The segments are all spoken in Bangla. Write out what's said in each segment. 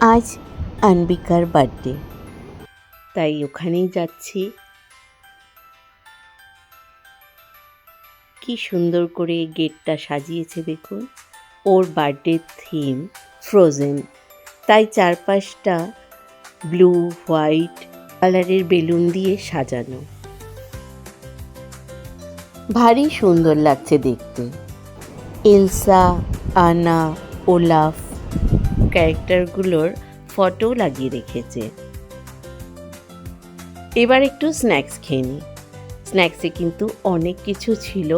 আজ আনবিকার বার্থডে, তাই ওখানেই যাচ্ছি। কি সুন্দর করে গেটটা সাজিয়েছে দেখুন। ওর বার্থডে থিম ফ্রোজেন, তাই চারপাশটা ব্লু হোয়াইট কালারের বেলুন দিয়ে সাজানো। ভারী সুন্দর লাগছে দেখতে। এলসা, আনা, ওলাফ ক্যারেক্টারগুলোর ফটো লাগিয়ে রেখেছে। এবার একটু স্ন্যাক্স খেয়ে নিই। স্ন্যাক্সে কিন্তু অনেক কিছু ছিল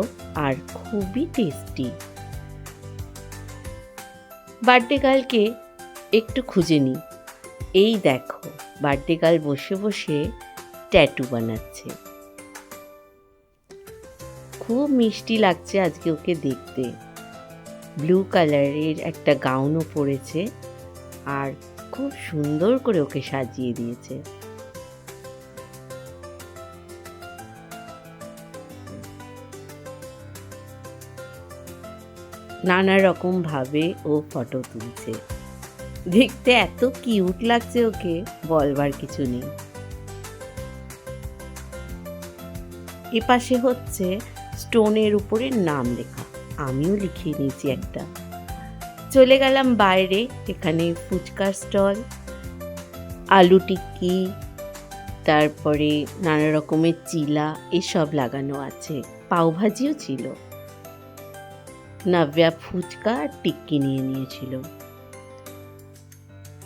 আর খুবই টেস্টি। বার্থডে গার্লকে একটু খুঁজে নিই। এই দেখো, বার্থডে গার্ল বসে বসে ট্যাটু বানাচ্ছে। খুব মিষ্টি লাগছে আজকে ওকে দেখতে। ব্লু কালারের একটা গাউনও পরেছে আর খুব সুন্দর করে ওকে সাজিয়ে দিয়েছে। নানা রকম ভাবে ও ফটো তুলছে। দেখতে এত কিউট লাগছে ওকে, বলবার কিছু নেই। এপাশে হচ্ছে স্টোনের উপরে নাম লেখা, আমিও লিখিয়ে নিয়েছি একটা। চলে গেলাম বাইরে, এখানে ফুচকার স্টল, আলু টিক্কি, তারপরে নানা রকমের চিলা এসব লাগানো আছে। পাওভাজিও ছিল। নাব্যা ফুচকা আর টিক্কি নিয়ে নিয়েছিল,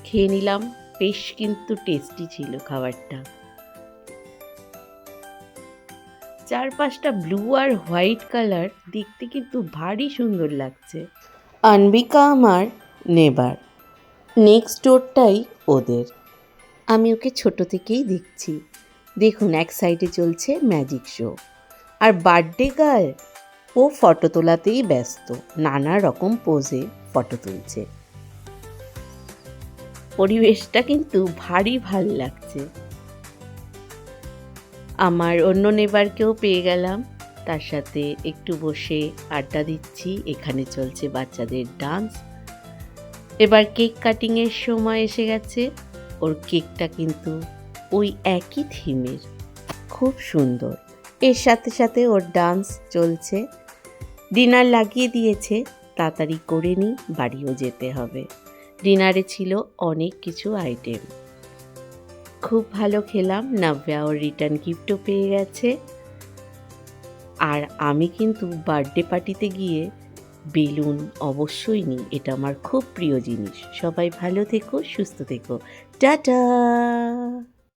খেয়ে নিলাম। বেশ কিন্তু টেস্টি ছিল খাবারটা। চারপাশটা ব্লু আর হোয়াইট কালার, দেখতে কিন্তু ভারী সুন্দর লাগছে। আনবিকা আমার নেবার, নেক্সট ডোরটাই ওদের। আমি ওকে ছোট থেকেই দেখছি। দেখুন, এক সাইডে চলছে ম্যাজিক শো, আর বার্থডে গার্ল ও ফটো তোলাতেই ব্যস্ত। নানা রকম পোজে ফটো তুলছে। পরিবেশটা কিন্তু ভারী ভাল লাগছে। আমার অন্য নেবারকেও পেয়ে গেলাম, তার সাথে একটু বসে আড্ডা দিচ্ছি। এখানে চলছে বাচ্চাদের ডান্স। এবার কেক কাটিংয়ের সময় এসে গেছে। ওর কেকটা কিন্তু ওই একই থিমের, খুব সুন্দর। এর সাথে সাথে ওর ডান্স চলছে। ডিনার লাগিয়ে দিয়েছে, তাড়াতাড়ি করে নিই, বাড়িও যেতে হবে। ডিনারে ছিল অনেক কিছু আইটেম, খুব ভালো খেলাম। নাব্যা ওর রিটার্ন গিফটও পেয়ে গেছে। আর আমি কিন্তু বার্থডে পার্টিতে গিয়ে বেলুন অবশ্যই নিই, এটা আমার খুব প্রিয় জিনিস। সবাই ভালো থেকো, সুস্থ থেকো, টাটা।